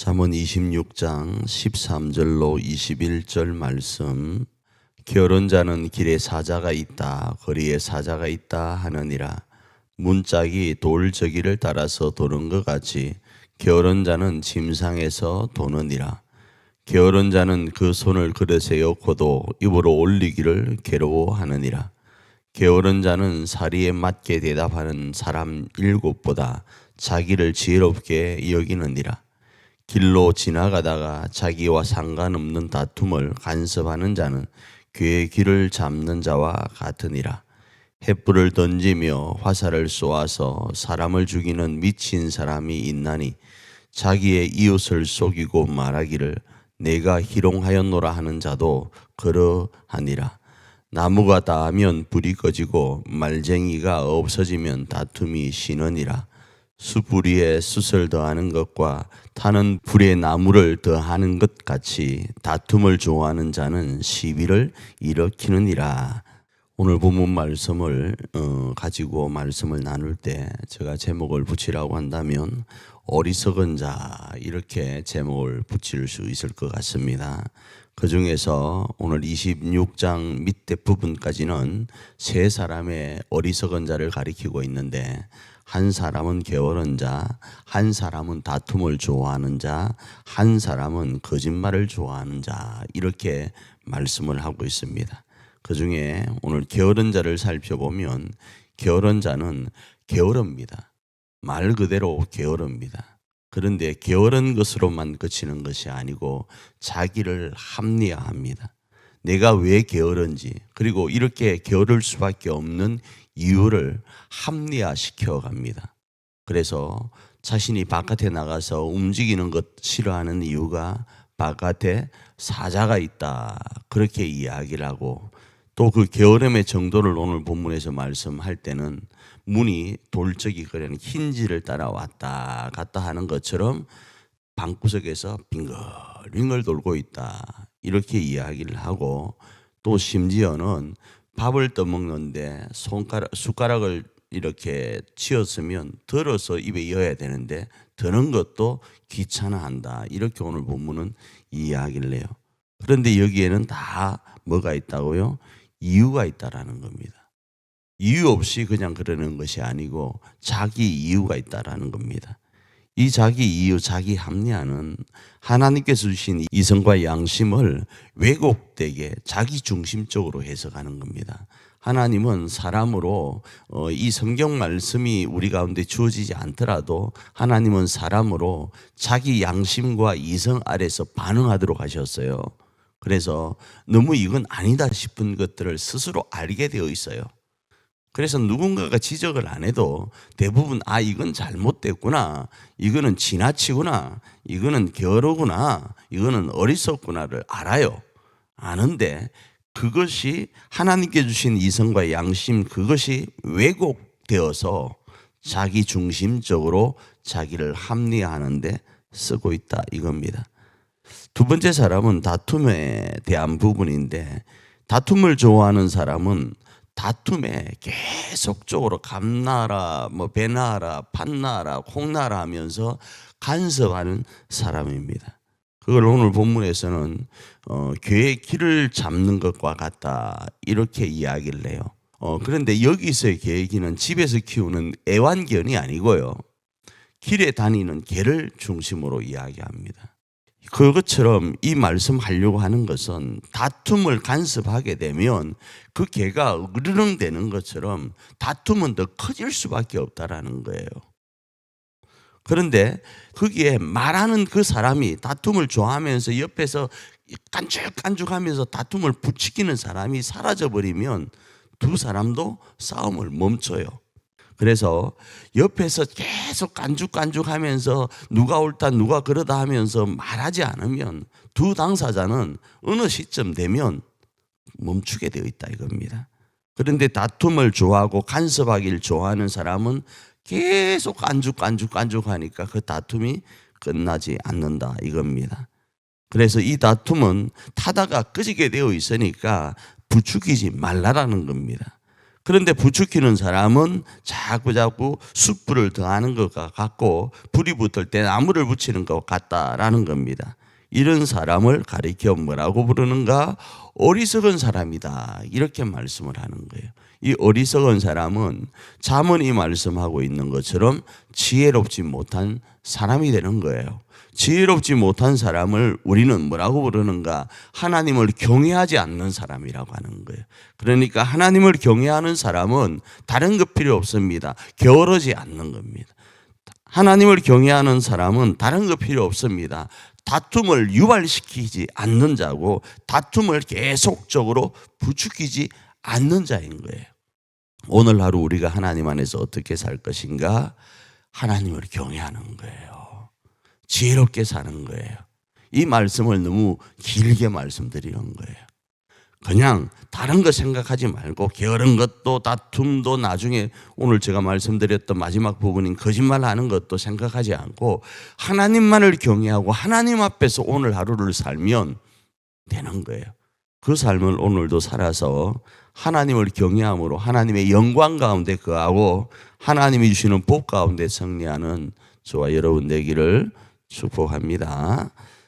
잠언 26장 13절로 21절 말씀. 게으른 자는 길에 사자가 있다, 거리에 사자가 있다 하느니라. 문짝이 돌저기를 따라서 도는 것 같이 게으른 자는 침상에서 도느니라. 게으른 자는 그 손을 그릇에 엮고도 입으로 올리기를 괴로워하느니라. 게으른 자는 사리에 맞게 대답하는 사람 7보다 자기를 지혜롭게 여기느니라. 길로 지나가다가 자기와 상관없는 다툼을 간섭하는 자는 괴의 길을 잡는 자와 같으니라. 횃불을 던지며 화살을 쏘아서 사람을 죽이는 미친 사람이 있나니 자기의 이웃을 속이고 말하기를 내가 희롱하였노라 하는 자도 그러하니라. 나무가 닿으면 불이 꺼지고 말쟁이가 없어지면 다툼이 쉬느니라. 숯불 위에 숯을 더하는 것과 타는 불에 나무를 더하는 것 같이 다툼을 좋아하는 자는 시비를 일으키느니라. 오늘 본문 말씀을 가지고 말씀을 나눌 때 제가 제목을 붙이라고 한다면 어리석은 자, 이렇게 제목을 붙일 수 있을 것 같습니다. 그 중에서 오늘 26장 밑에 부분까지는 세 사람의 어리석은 자를 가리키고 있는데, 한 사람은 게으른 자, 한 사람은 다툼을 좋아하는 자, 한 사람은 거짓말을 좋아하는 자, 이렇게 말씀을 하고 있습니다. 그 중에 오늘 게으른 자를 살펴보면 게으른 자는 게으릅니다. 말 그대로 게으릅니다. 그런데 게으른 것으로만 그치는 것이 아니고 자기를 합리화합니다. 내가 왜 게으른지, 그리고 이렇게 게으를 수밖에 없는 이유를 합리화시켜 갑니다. 그래서 자신이 바깥에 나가서 움직이는 것 싫어하는 이유가 바깥에 사자가 있다, 그렇게 이야기를 하고, 또 그 게으름의 정도를 오늘 본문에서 말씀할 때는 문이 돌적이 그런 힌지를 따라 왔다 갔다 하는 것처럼 방구석에서 빙글빙글 돌고 있다, 이렇게 이야기를 하고, 또 심지어는 밥을 떠먹는데 숟가락을 이렇게 치었으면 덜어서 입에 넣어야 되는데 드는 것도 귀찮아한다, 이렇게 오늘 본문은 이야기를 해요. 그런데 여기에는 다 뭐가 있다고요? 이유가 있다라는 겁니다. 이유 없이 그냥 그러는 것이 아니고 자기 이유가 있다라는 겁니다. 이 자기 이유, 자기 합리화는 하나님께서 주신 이성과 양심을 왜곡되게 자기 중심적으로 해석하는 겁니다. 하나님은 사람으로 이 성경 말씀이 우리 가운데 주어지지 않더라도 하나님은 사람으로 자기 양심과 이성 아래서 반응하도록 하셨어요. 그래서 너무 이건 아니다 싶은 것들을 스스로 알게 되어 있어요. 그래서 누군가가 지적을 안 해도 대부분 이건 잘못됐구나, 이거는 지나치구나, 이거는 게으르구나, 이거는 어리석구나를 알아요. 아는데 그것이 하나님께 주신 이성과 양심, 그것이 왜곡되어서 자기 중심적으로 자기를 합리화하는데 쓰고 있다, 이겁니다. 두 번째 사람은 다툼에 대한 부분인데, 다툼을 좋아하는 사람은 다툼에 계속적으로 감나라, 배나라, 팥나라, 콩나라 하면서 간섭하는 사람입니다. 그걸 오늘 본문에서는 괴의 길을 잡는 것과 같다, 이렇게 이야기를 해요. 그런데 여기서의 괴의 길은 집에서 키우는 애완견이 아니고요, 길에 다니는 개를 중심으로 이야기합니다. 그것처럼 이 말씀하려고 하는 것은 다툼을 간섭하게 되면 그 개가 으르렁대는 것처럼 다툼은 더 커질 수밖에 없다라는 거예요. 그런데 거기에 말하는 그 사람이 다툼을 좋아하면서 옆에서 깐죽깐죽하면서 다툼을 부추기는 사람이 사라져버리면 두 사람도 싸움을 멈춰요. 그래서 옆에서 계속 깐죽깐죽하면서 누가 옳다 누가 그러다 하면서 말하지 않으면 두 당사자는 어느 시점 되면 멈추게 되어 있다, 이겁니다. 그런데 다툼을 좋아하고 간섭하기를 좋아하는 사람은 계속 깐죽하니까 그 다툼이 끝나지 않는다, 이겁니다. 그래서 이 다툼은 타다가 꺼지게 되어 있으니까 부추기지 말라라는 겁니다. 그런데 부추기는 사람은 자꾸 숯불을 더하는 것 같고 불이 붙을 때 나무를 붙이는 것 같다라는 겁니다. 이런 사람을 가리켜 뭐라고 부르는가? 어리석은 사람이다. 이렇게 말씀을 하는 거예요. 이 어리석은 사람은 잠언이 말씀하고 있는 것처럼 지혜롭지 못한 사람이 되는 거예요. 지혜롭지 못한 사람을 우리는 뭐라고 부르는가? 하나님을 경외하지 않는 사람이라고 하는 거예요. 그러니까 하나님을 경외하는 사람은 다른 것 필요 없습니다. 게으르지 않는 겁니다. 하나님을 경외하는 사람은 다른 것 필요 없습니다. 다툼을 유발시키지 않는 자고 다툼을 계속적으로 부추기지 않는 자인 거예요. 오늘 하루 우리가 하나님 안에서 어떻게 살 것인가? 하나님을 경외하는 거예요. 지혜롭게 사는 거예요. 이 말씀을 너무 길게 말씀드리는 거예요. 그냥 다른 거 생각하지 말고 게으른 것도 다툼도 나중에 오늘 제가 말씀드렸던 마지막 부분인 거짓말하는 것도 생각하지 않고 하나님만을 경외하고 하나님 앞에서 오늘 하루를 살면 되는 거예요. 그 삶을 오늘도 살아서 하나님을 경외함으로 하나님의 영광 가운데 거하고 하나님이 주시는 복 가운데 승리하는 저와 여러분 되기를 축복합니다.